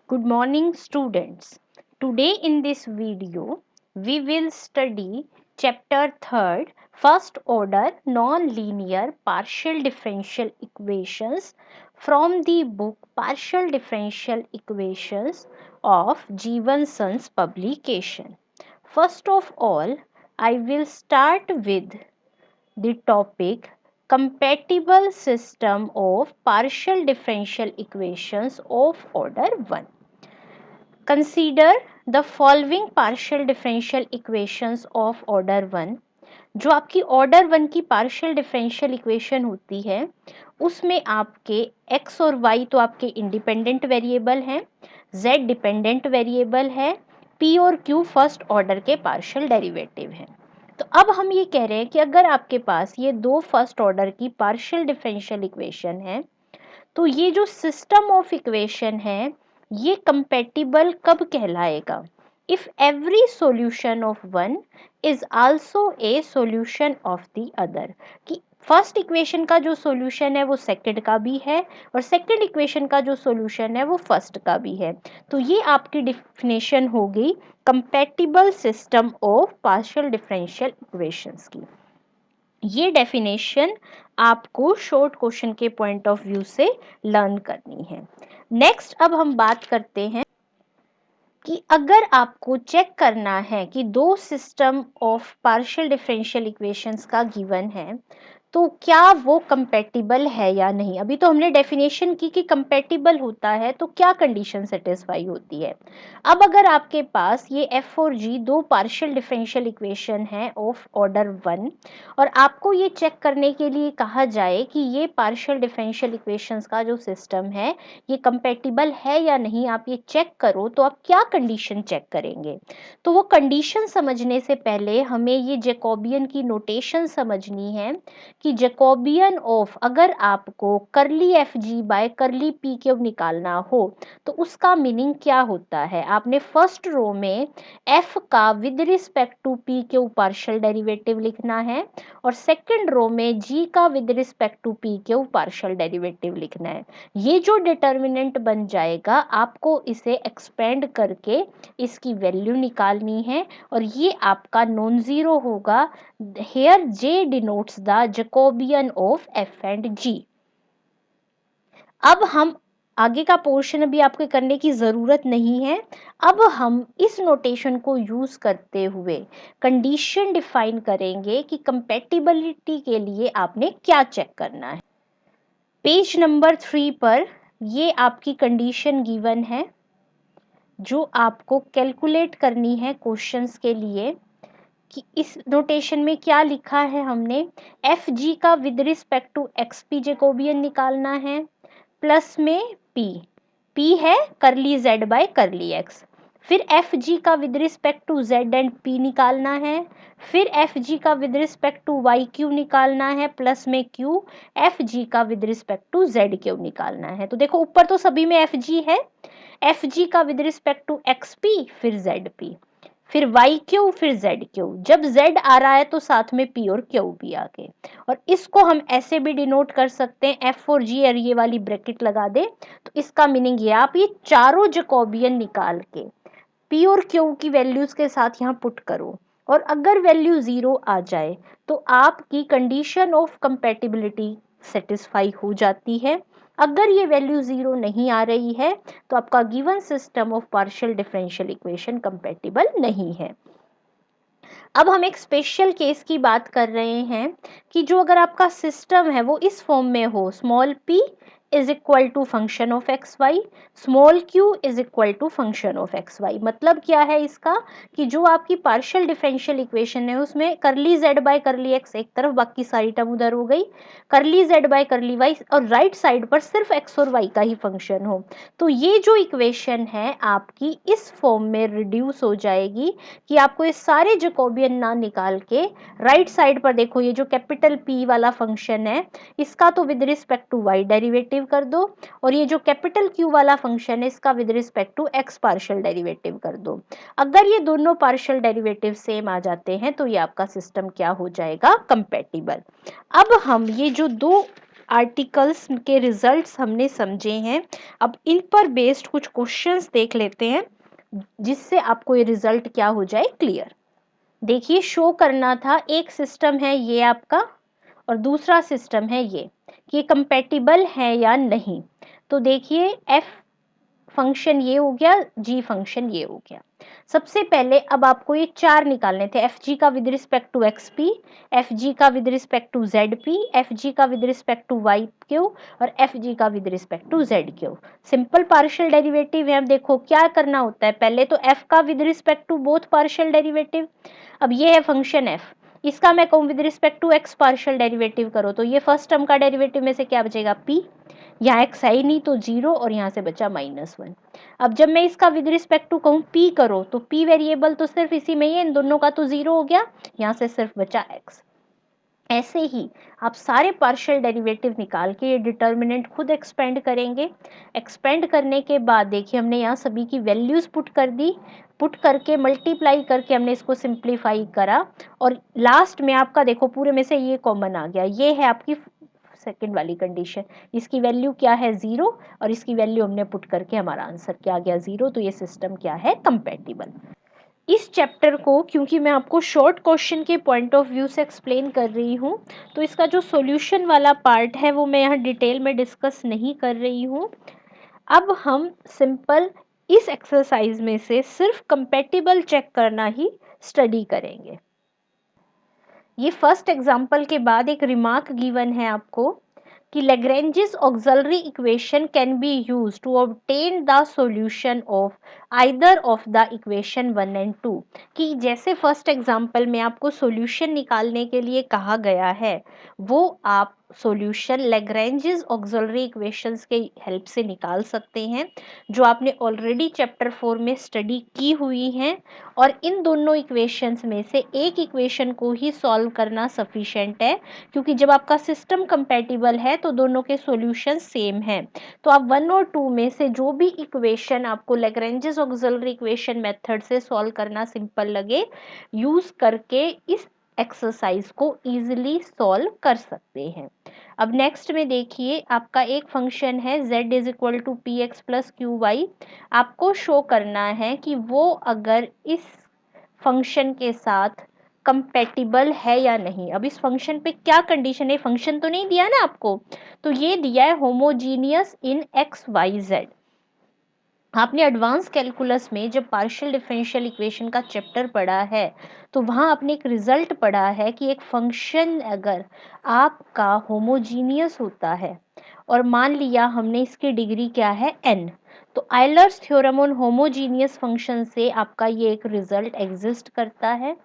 Good morning students. Today in this video we will study chapter 3rd first order non-linear partial differential equations from the book Partial Differential Equations of Jeevan Sons publication. First of all, I will start with the topic compatible system of partial differential equations of order 1. Consider the following partial differential equations of order 1. जो आपकी order 1 की partial differential equation होती है उसमें आपके x और y तो आपके इंडिपेंडेंट वेरिएबल हैं, z डिपेंडेंट वेरिएबल है, p और q फर्स्ट ऑर्डर के पार्शियल डेरिवेटिव हैं। तो अब हम ये कह रहे हैं कि अगर आपके पास ये दो फर्स्ट ऑर्डर की पार्शियल डिफरेंशियल इक्वेशन है तो ये जो सिस्टम ऑफ इक्वेशन है ये कंपैटिबल कब कहलाएगा? If every solution of one is also a solution of the other, कि फर्स्ट इक्वेशन का जो सॉल्यूशन है वो सेकंड का भी है और सेकंड इक्वेशन का जो सॉल्यूशन है वो फर्स्ट का भी है। तो ये आपकी डिफिनेशन हो गई compatible system of partial differential equations की। ये डेफिनेशन आपको शॉर्ट क्वेश्चन के पॉइंट ऑफ व्यू से लर्न करनी है। नेक्स्ट अब हम बात करते हैं कि अगर आपको चेक करना है कि दो system of partial differential equations का गिवन है तो क्या वो कंपैटिबल है या नहीं। अभी तो हमने डेफिनेशन की कि कंपैटिबल होता है तो क्या कंडीशन सेटिस्फाई होती है। अब अगर आपके पास ये f और g दो पार्शियल डिफरेंशियल इक्वेशन है ऑफ ऑर्डर 1 और आपको ये चेक करने के लिए कहा जाए कि ये पार्शियल डिफरेंशियल इक्वेशंस का जो सिस्टम है ये कंपैटिबल है या नहीं, आप ये चेक करो तो आप क्या कंडीशन चेक करेंगे। तो वो कंडीशन समझने से पहले हमें ये जैकोबियन की नोटेशन समझनी है कि जैकोबियन ऑफ अगर आपको करली F G bye curly P cube निकालना हो तो उसका मीनिंग क्या होता है। आपने फर्स्ट रो में एफ का with respect to P cube partial derivative लिखना है और सेकंड रो में जी का with respect to P cube partial derivative लिखना है। ये जो डिटर्मिनेंट बन जाएगा आपको इसे एक्सपेंड करके इसकी वैल्यू निकालनी है और ये आपका नॉन जीरो होगा। Here J denotes the Jacobian of f and g. अब हम आगे का पोर्शन अभी आपको करने की जरूरत नहीं है। अब हम इस नोटेशन को यूज करते हुए कंडीशन डिफाइन करेंगे कि कंपैटिबिलिटी के लिए आपने क्या चेक करना है। पेज नंबर 3 पर ये आपकी कंडीशन गिवन है जो आपको कैलकुलेट करनी है क्वेश्चंस के लिए कि इस नोटेशन में क्या लिखा है हमने। एफ जी का with respect to x p Jacobian निकालना है प्लस में पी है curly z by curly x, फिर एफ जी का with respect to z and p निकालना है, फिर एफ जी का with respect to Y q निकालना है प्लस में क्यू एफ जी का with respect to Z q निकालना है। तो देखो ऊपर तो सभी में एफ जी है, एफ जी का with respect to x p फिर जेड पी फिर वाई क्यू फिर जेड क्यू, जब जेड आ रहा है तो साथ में पी और क्यू भी आ गए और इसको हम ऐसे भी डिनोट कर सकते हैं एफ और जी और ये वाली ब्रैकेट लगा दे तो इसका मीनिंग ये आप ये चारों जैकोबियन निकाल के पी और क्यू की वैल्यूज के साथ यहाँ पुट करो और अगर वैल्यू जीरो आ जाए तो आपकी कंडीशन ऑफ कंपैटिबिलिटी सेटिस्फाई हो जाती है। अगर ये वैल्यू जीरो नहीं आ रही है तो आपका given system of partial differential equation compatible नहीं है। अब हम एक स्पेशल केस की बात कर रहे हैं कि जो अगर आपका सिस्टम है वो इस फॉर्म में हो, small p is equal to function of x y, small q is equal to function of x y. मतलब क्या है इसका कि जो आपकी पार्शियल डिफरेंशियल इक्वेशन है उसमें करली z बाय करली x एक तरफ, बाकी सारी टर्म उधर हो गई, करली z बाय करली y और राइट साइड पर सिर्फ x और y का ही फंक्शन हो। तो ये जो इक्वेशन है आपकी इस फॉर्म में रिड्यूस हो जाएगी कि आपको ये सारे जैकोबियन ना निकाल के राइट साइड पर देखो ये जो कैपिटल P वाला फंक्शन है इसका तो with respect to y derivative कर दो और ये जो कैपिटल Q वाला फंक्शन है इसका with respect to x partial derivative कर दो। अगर ये दोनों पार्शियल डेरिवेटिव सेम आ जाते हैं तो ये आपका सिस्टम क्या हो जाएगा, कंपैटिबल। अब हम ये जो दो आर्टिकल्स के रिजल्ट्स हमने समझे हैं। अब इन पर बेस्ड कुछ क्वेश्चंस देख लेते हैं जिससे आपको ये रिजल्ट क्या हो जाए क्लियर। देखिए, शो करना था एक सिस्टम है ये आपका और दूसरा सिस्टम है ये, कि कंपैटिबल है या नहीं। तो देखिए, एफ फंक्शन ये हो गया, जी फंक्शन ये हो गया। सबसे पहले अब आपको ये चार निकालने थे, एफ जी का with respect to x P, F जी का with respect to Z P, F जी का with respect to Y Q और एफ जी का with respect to Z Q. Simple partial derivative है। अब देखो क्या करना होता है, पहले तो एफ का with respect to both partial derivative. अब ये है फंक्शन एफ, इसका मैं कहूँ with respect to x partial derivative करो, तो ये फर्स्ट टर्म का डेरिवेटिव में से क्या बचेगा, पी। यहाँ एक्स है ही नहीं तो जीरो और यहाँ से बचा -1। अब जब मैं इसका विद रिस्पेक्ट टू कहूँ पी करो, तो पी वेरिएबल तो सिर्फ इसी में ही है, इन दोनों का तो जीरो हो गया, यहाँ से सिर्फ बचा एक्स। ऐसे ही आप सारे पार्शियल डेरिवेटिव निकाल के ये डिटर्मिनेंट खुद एक्सपेंड करेंगे। एक्सपेंड करने के बाद देखिए हमने यहाँ सभी की वैल्यूज पुट कर दी, पुट करके मल्टीप्लाई करके हमने इसको सिंप्लीफाई करा और लास्ट में आपका देखो पूरे में से ये कॉमन आ गया, ये है आपकी सेकंड वाली कंडीशन। इसकी वैल्यू क्या है, जीरो, और इसकी वैल्यू हमने पुट करके हमारा आंसर क्या आ गया, जीरो। तो ये सिस्टम क्या है, कंपैटिबल। इस चैप्टर को क्योंकि मैं आपको शॉर्ट क्वेश्चन के पॉइंट ऑफ व्यू से एक्सप्लेन कर रही हूँ, तो इसका जो सॉल्यूशन वाला पार्ट है वो मैं यहाँ डिटेल में डिस्कस नहीं कर रही हूँ। अब हम सिंपल इस एक्सरसाइज में से सिर्फ कंपैटिबल चेक करना ही स्टडी करेंगे। ये फर्स्ट एग्जाम्पल के बाद एक रिमार्क गिवन है आपको कि Lagrange's auxiliary equation can be used to obtain the solution of either of the equation 1 and 2। कि जैसे फर्स्ट एग्जाम्पल में आपको सॉल्यूशन निकालने के लिए कहा गया है, वो आप सॉल्यूशन Lagrange's auxiliary equations के हेल्प से निकाल सकते हैं, जो आपने ऑलरेडी चैप्टर 4 में स्टडी की हुई हैं। और इन दोनों इक्वेशंस में से एक इक्वेशन को ही सॉल्व करना सफिशिएंट है, क्योंकि जब आपका सिस्टम कंपैटिबल है तो दोनों के सॉल्यूशन सेम हैं। तो आप 1 और 2 में से जो भी इक्वेशन आपको Lagrange's auxiliary इक्वेशन मेथड से सॉल्व करना सिंपल लगे, यूज करके इस एक्सरसाइज को इजीली सॉल्व कर सकते हैं। अब नेक्स्ट में देखिए, आपका एक फंक्शन है z is equal to P x plus Q y. आपको शो करना है कि वो अगर इस फंक्शन के साथ कंपैटिबल है या नहीं। अब इस फंक्शन पे क्या कंडीशन है, फंक्शन तो नहीं दिया ना आपको, तो ये दिया है होमोजीनियस इन एक्स वाई जेड। आपने एडवांस कैलकुलस में जब पार्शियल डिफरेंशियल इक्वेशन का चैप्टर पढ़ा है, तो वहाँ आपने एक रिजल्ट पढ़ा है कि एक फंक्शन अगर आपका होमोजीनियस होता है और मान लिया हमने इसकी डिग्री क्या है n, तो Euler's theorem on homogeneous function से आपका ये एक रिजल्ट एग्जिस्ट करता है।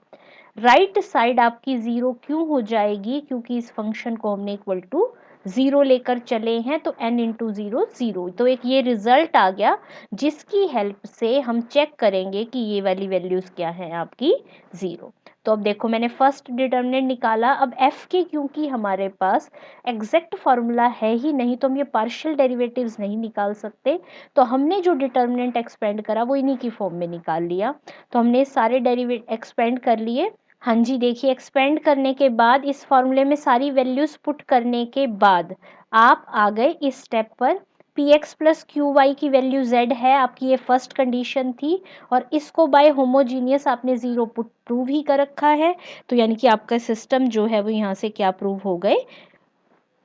राइट साइड आपकी जीरो क्यों हो जाएगी, क्योंकि इस फंक्शन को हमने इक्वल टू जीरो लेकर चले हैं, तो n इंटू जीरो जीरो। तो एक ये रिजल्ट आ गया जिसकी हेल्प से हम चेक करेंगे कि ये वाली वैल्यूज क्या है आपकी, जीरो। तो अब देखो मैंने फर्स्ट डिटर्मिनेंट निकाला। अब f के क्योंकि हमारे पास एग्जैक्ट फार्मूला है ही नहीं, तो हम ये पार्शियल डेरिवेटिव्स नहीं निकाल सकते, तो हमने जो डिटर्मिनेंट एक्सपेंड करा वो इन्हीं की फॉर्म में निकाल लिया। तो हमने सारे डेरिवेट एक्सपेंड कर लिए। हाँ जी, देखिए एक्सपेंड करने के बाद इस फॉर्मूले में सारी वैल्यूज पुट करने के बाद आप आ गए इस स्टेप पर, p x plus Q y की वैल्यू z है आपकी, ये फर्स्ट कंडीशन थी, और इसको बाय होमोजीनियस आपने जीरो पुट प्रूव ही कर रखा है, तो यानी कि आपका सिस्टम जो है वो यहाँ से क्या प्रूव हो गए,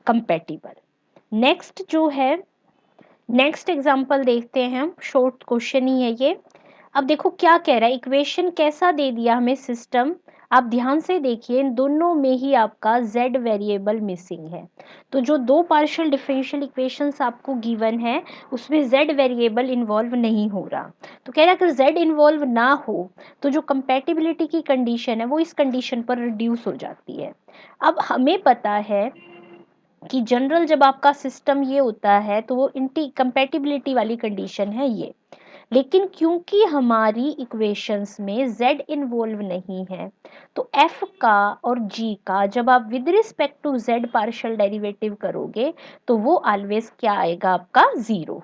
कंपैटिबल। नेक्स्ट जो है, नेक्स्ट एग्जांपल देखते हैं हम, शॉर्ट क्वेश्चन ही है ये। अब देखो क्या कह रहा है, इक्वेशन कैसा दे दिया हमें सिस्टम, आप ध्यान से देखिए, इन दोनों में ही आपका z वेरिएबल मिसिंग है। तो जो दो पार्शियल डिफरेंशियल इक्वेशंस आपको गिवन है उसमें z वेरिएबल इन्वॉल्व नहीं हो रहा। तो कह रहा है अगर z इन्वॉल्व ना हो तो जो कंपैटिबिलिटी की कंडीशन है वो इस कंडीशन पर रिड्यूस हो जाती है। अब हमें पता है कि जनरल जब आपका सिस्टम ये होता है तो वो इंटी कंपैटिबिलिटी वाली कंडीशन है ये, लेकिन क्योंकि हमारी इक्वेशंस में z इन्वॉल्व नहीं है, तो f का और g का जब आप with respect to z partial derivative करोगे तो वो ऑलवेज क्या आएगा आपका, जीरो।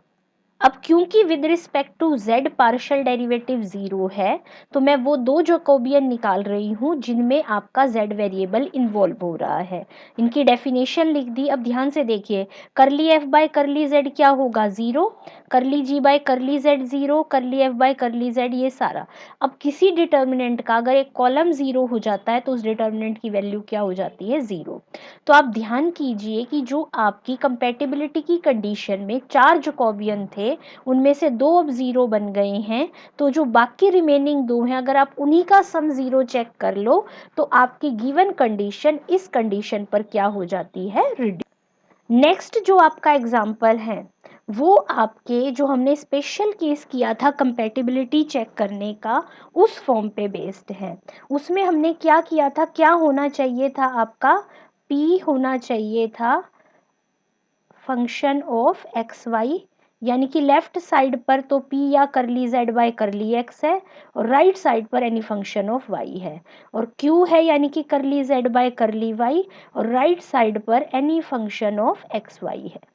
अब क्योंकि with respect to z partial derivative 0 है, तो मैं वो दो जैकोबियन निकाल रही हूँ जिनमें आपका z वेरिएबल इन्वॉल्व हो रहा है। इनकी डेफिनेशन लिख दी। अब ध्यान से देखिए, करली f बाय करली z क्या होगा, 0, करली g बाय करली z 0, करली f बाय करली z, ये सारा। अब किसी डिटर्मिनेंट का अगर एक कॉलम 0 हो जाता है तो उस डिटर्मिनेंट की वैल्यू क्या हो जाती है, 0। तो आप ध्यान कीजिए कि जो आपकी कंपैटिबिलिटी की कंडीशन में 4 जैकोबियन थे, उनमें से 2 अब 0 बन गए हैं, तो जो बाकी रिमेनिंग 2 हैं, अगर आप उन्हीं का सम 0 चेक कर लो तो आपकी गिवन कंडीशन इस कंडीशन पर क्या हो जाती है, रिड्यूस। नेक्स्ट जो आपका एग्जाम्पल है वो आपके जो हमने स्पेशल केस किया था कंपैटिबिलिटी चेक करने का, उस फॉर्म पे बेस्ड है। उसमें हमने क्या किया था, क्या होना चाहिए था आपका, p होना चाहिए था फंक्शन ऑफ एक्स वाई, यानी कि लेफ्ट साइड पर तो p या करली z बाय करली x है, और राइट साइड पर एनी फंक्शन ऑफ y है, और q है यानी कि curly z by curly y, और राइट साइड पर any function of x y है।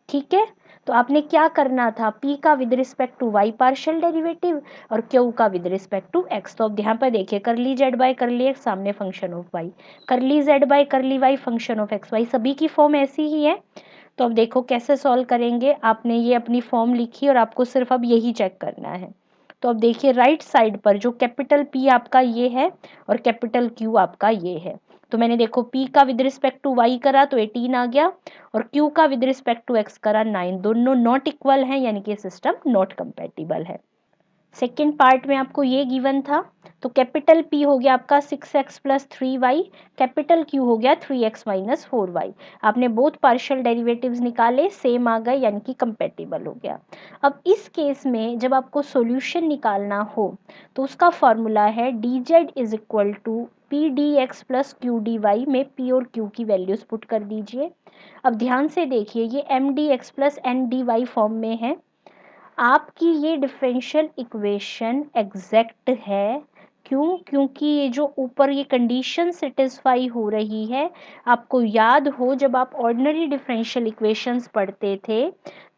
ठीक है, तो आपने क्या करना था, p का with respect to y partial derivative और q का विद रिस्पेक्ट टू x। तो अब यहाँ पर देखिए, curly z by curly x सामने function of y, curly z by curly y function of x y, सभी की फॉर्म ऐसी ही है। तो अब देखो कैसे सॉल्व करेंगे, आपने ये अपनी फॉर्म लिखी और आपको सिर्फ अब यही चेक करना है। तो अब देखिए, राइट साइड पर जो कैपिटल P आपका ये है और कैपिटल Q आपका ये है, तो मैंने देखो P का विद रिस्पेक्ट टू y करा तो 18 आ गया, और Q का विद रिस्पेक्ट टू x करा 9, दोनों नॉट इक्वल हैं, यानी कि सिस्टम नॉट कंपैटिबल है। सेकेंड पार्ट में आपको ये गिवन था, तो कैपिटल P हो गया आपका 6x plus 3y, capital Q हो गया 3x माइनस 4y। आपने बोथ पार्शियल डेरिवेटिव्स निकाले, सेम आ गए, यानी कि कंपेटिबल हो गया। अब इस केस में जब आपको सॉल्यूशन निकालना हो तो उसका फॉर्मूला है dz is equal to p d x plus q d y, में p और q की वैल्यूज पुट कर दीजिए। अब ध्यान से देखिए, ये m d x plus n d y form में है। आपकी ये डिफरेंशियल इक्वेशन एग्जैक्ट है, क्यों, क्योंकि ये जो ऊपर ये कंडीशन सेटिस्फाई हो रही है। आपको याद हो जब आप ऑर्डिनरी डिफरेंशियल इक्वेशंस पढ़ते थे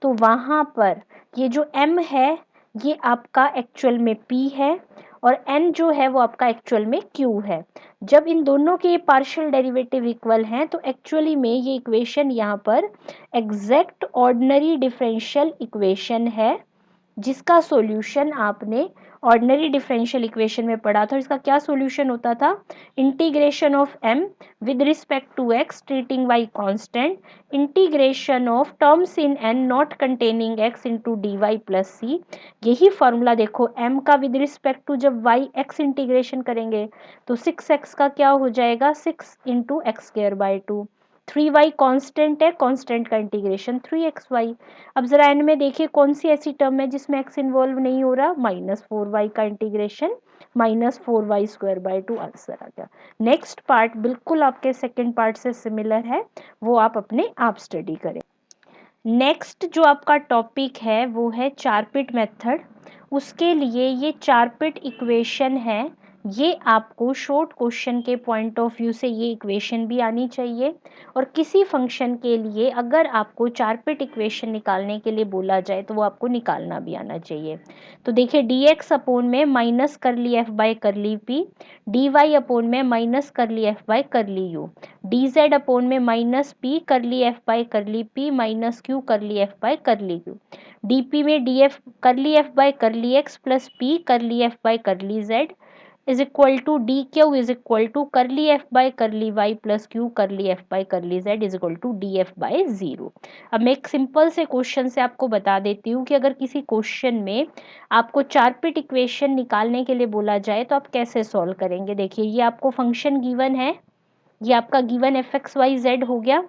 तो वहाँ पर ये जो m है ये आपका एक्चुअल में p है, और n जो है वो आपका एक्चुअल में q है। जब इन दोनों के पार्शियल डेरिवेटिव इक्वल हैं तो एक्चुअली में ये इक्वेशन यहाँ पर एग्जैक्ट ऑर्डिनरी डिफरेंशियल इक्वेशन है, जिसका सॉल्यूशन आपने ऑर्डिनरी डिफरेंशियल इक्वेशन में पढ़ा था। इसका क्या सॉल्यूशन होता था, integration of m with respect to x treating y constant, integration of terms in n not containing x into dy plus c। यही फॉर्मूला देखो, m का विद रिस्पेक्ट टू जब y x इंटीग्रेशन करेंगे तो 6x का क्या हो जाएगा, 6 into x square by 2, 3y constant है, कांस्टेंट का इंटीग्रेशन 3xy। अब जरा एन में देखिए कौन सी ऐसी टर्म है जिसमें x इन्वॉल्व नहीं हो रहा, -4y का integration -4y square by 2, answer आ गया। नेक्स्ट पार्ट बिल्कुल आपके सेकंड पार्ट से सिमिलर है, वो आप अपने आप स्टडी करें। नेक्स्ट जो आपका टॉपिक है वो है चारपिट मेथड। उसके लिए ये चारपिट इक्वेशन है, ये आपको शॉर्ट क्वेश्चन के पॉइंट ऑफ व्यू से ये इक्वेशन भी आनी चाहिए, और किसी फंक्शन के लिए अगर आपको चारपिट इक्वेशन निकालने के लिए बोला जाए तो वो आपको निकालना भी आना चाहिए। तो देखिए, डी एक्स अपोन में minus curly F by curly P, D Y upon में minus curly F by curly U, D Z upon में minus P curly F by curly P minus Q curly F by curly Q, D P में D F curly F by curly X plus P curly F by curly Z is equal to D Q is equal to curly F by करली y plus q curly F by curly Z is equal to d f by 0। अब मैं एक simple से question से आपको बता देती हूँ कि अगर किसी क्वेश्चन में आपको चारपिट इक्वेशन निकालने के लिए बोला जाए तो आप कैसे सॉल्व करेंगे। देखिए, ये आपको फंक्शन गिवन है, ये आपका given f x y z हो गया।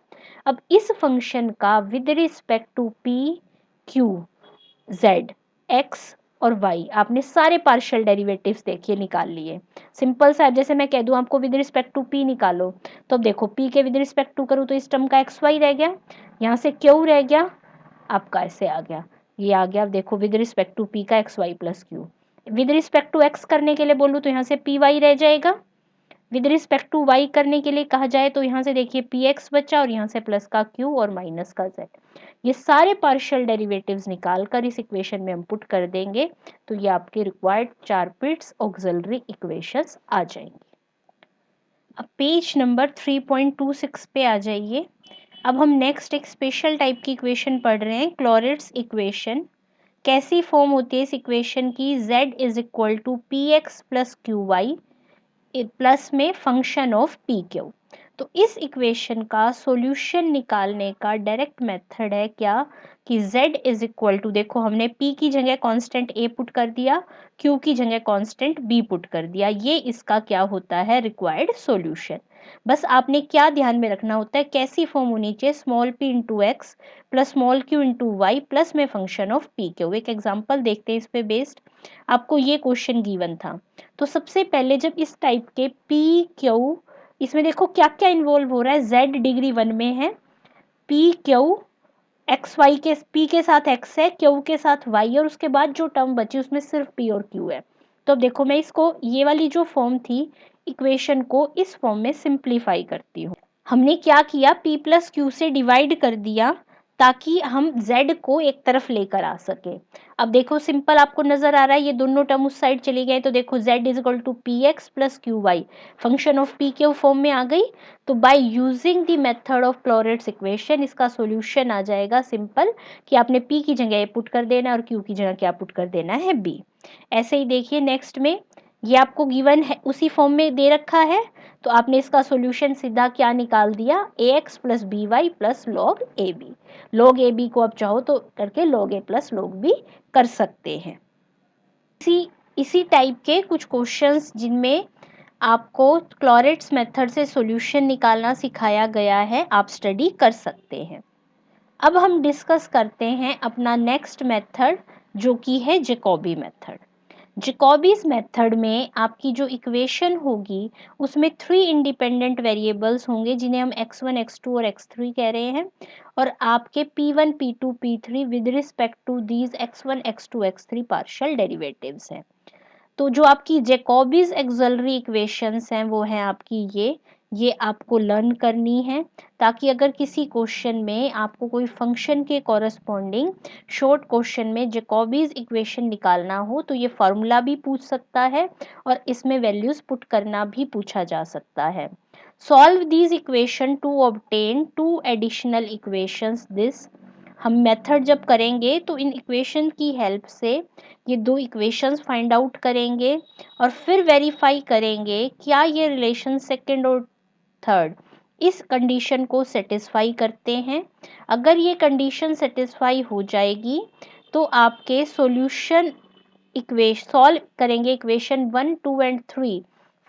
अब इस फंक्शन का with respect to p q z x और वाई आपने सारे पार्शियल डेरिवेटिव्स देखिए निकाल लिए। सिंपल सा, जैसे मैं कह दूं आपको विद रिस्पेक्ट टू पी निकालो, तो अब देखो पी के विद रिस्पेक्ट टू करूँ तो इस टर्म का एक्स वाई रह गया, यहाँ से क्यू रह गया, आपका ऐसे आ गया, ये आ गया। अब देखो विद रिस्पेक्ट टू पी का x y plus q, with respect to x करने के लिए बोलूँ तो यहाँ से पी वाई रह जाएगा, विद रिस्पेक्ट टू वाई करने के लिए कहा जाए तो यहाँ से देखिए पी एक्स बचा और यहाँ से प्लस का क्यू और माइनस का जेड। ये सारे पार्शियल डेरिवेटिव्स निकाल कर इस इक्वेशन में हम पुट कर देंगे तो ये आपके रिक्वायर्ड चारपिट्स ऑक्सिलरी इक्वेशंस आ जाएंगे। अब पेज नंबर 3.26 पे आ जाइए। अब हम नेक्स्ट एक स्पेशल टाइप की इक्वेशन पढ़ रहे हैं, क्लॉरेट्स इक्वेशन। कैसी फॉर्म होती है इस इक्वेशन की, z is equal to P x plus Q y plus में फंक्शन ऑफ पी क्यू। तो इस इक्वेशन का सॉल्यूशन निकालने का डायरेक्ट मेथड है क्या कि z इज इक्वल टू, देखो हमने p की जगह कांस्टेंट a पुट कर दिया, q की जगह कांस्टेंट b पुट कर दिया, ये इसका क्या होता है रिक्वायर्ड सॉल्यूशन। बस आपने क्या ध्यान में रखना होता है, कैसी फॉर्म होनी चाहिए, small p into x plus small q into y plus में फंक्शन ऑफ p क्यू। एक एग्जाम्पल देखते हैं इस पे बेस्ड, आपको ये क्वेश्चन गिवन था। तो सबसे पहले जब इस टाइप के पी क्यू, इसमें देखो क्या क्या इन्वॉल्व हो रहा है, z डिग्री 1 में है, पी क्यू एक्स वाई के, पी के साथ x है, क्यू के साथ y, और उसके बाद जो टर्म बची उसमें सिर्फ p और q है। तो अब देखो मैं इसको, ये वाली जो फॉर्म थी इक्वेशन को इस फॉर्म में सिंप्लीफाई करती हूँ। हमने क्या किया, p प्लस क्यू से डिवाइड कर दिया ताकि हम z को एक तरफ लेकर आ सके। अब देखो सिंपल आपको नजर आ रहा है, ये दोनों टर्म उस साइड चली गए तो देखो z is equal to P x plus Q Y function of p के फॉर्म में आ गई। तो by using the method of Clairaut's equation इसका सॉल्यूशन आ जाएगा सिंपल कि आपने p की जगह a पुट कर देना है और q की जगह क्या पुट कर देना है b। ऐसे ही देखिए नेक्स्ट में, ये आपको गिवन है उसी फॉर्म में दे रखा है, तो आपने इसका सॉल्यूशन सीधा क्या निकाल दिया, A X plus B Y plus log A B. Log A B को आप चाहो तो करके log A plus log B कर सकते हैं। इसी टाइप के कुछ क्वेश्चंस जिनमें आपको क्लॉरेट्स मेथड से सॉल्यूशन निकालना सिखाया गया है, आप स्टडी कर सकते हैं। अब हम डिस्कस करते हैं अपना नेक्स्ट मेथड जो कि है जैकोबी मेथड। जैकोबीज मेथड में आपकी जो इक्वेशन होगी उसमें 3 इंडिपेंडेंट वेरिएबल्स होंगे जिन्हें हम x1 x2 और x3 कह रहे हैं, और आपके p1 p2 p3 with respect to these x1 x2 x3 partial derivatives हैं। तो जो आपकी जैकोबीज ऑक्सिलरी इक्वेशंस हैं वो हैं आपकी ये आपको लर्न करनी है ताकि अगर किसी क्वेश्चन में आपको कोई फंक्शन के कॉरस्पॉन्डिंग शॉर्ट क्वेश्चन में जैकोबीज इक्वेशन निकालना हो तो ये फार्मूला भी पूछ सकता है और इसमें वैल्यूज पुट करना भी पूछा जा सकता है। Solve these equation to obtain two additional equations. This हम मेथड जब करेंगे तो इन इक्वेशन की हेल्प से ये दो इक्वेशंस फाइंड आउट करेंगे और फिर वेरीफाई करेंगे क्या ये रिलेशन सेकंड और थर्ड इस कंडीशन को सेटिस्फाई करते हैं। अगर ये कंडीशन सेटिस्फाई हो जाएगी तो आपके सॉल्यूशन इक्वेशन सॉल्व करेंगे equation 1 2 and 3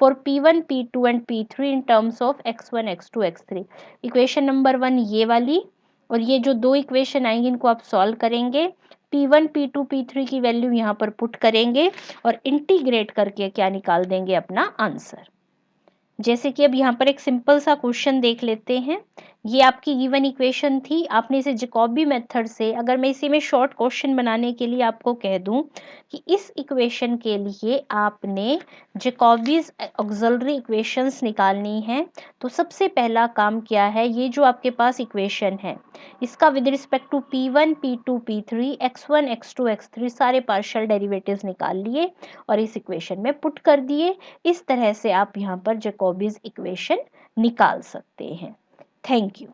for p1 p2 and p3 in terms of x1 x2 x3। Equation number 1 ये वाली, और ये जो दो इक्वेशन आएंगे इनको आप सॉल्व करेंगे, p1 p2 p3 की वैल्यू यहाँ पर पुट करेंगे और इंटीग्रेट करके क्या निकाल देंगे अपना आंसर। जैसे कि अब यहाँ पर एक सिंपल सा क्वेश्चन देख लेते हैं। ये आपकी गिवन इक्वेशन थी, आपने इसे जैकोबी मेथड से, अगर मैं इसी में शॉर्ट क्वेश्चन बनाने के लिए आपको कह दूं कि इस इक्वेशन के लिए आपने जैकोबीज ऑक्सिलरी इक्वेशंस निकालनी है, तो सबसे पहला काम क्या है, ये जो आपके पास इक्वेशन है इसका with respect to p1 p2 p3 x1 x2 x3 सारे पार्शियल डेरिवेटिव्स निकाल लिए और इस इक्वेशन में पुट कर दिए। इस तरह से आप यहाँ पर जैकोबीज इक्वेशन निकाल सकते हैं। Thank you.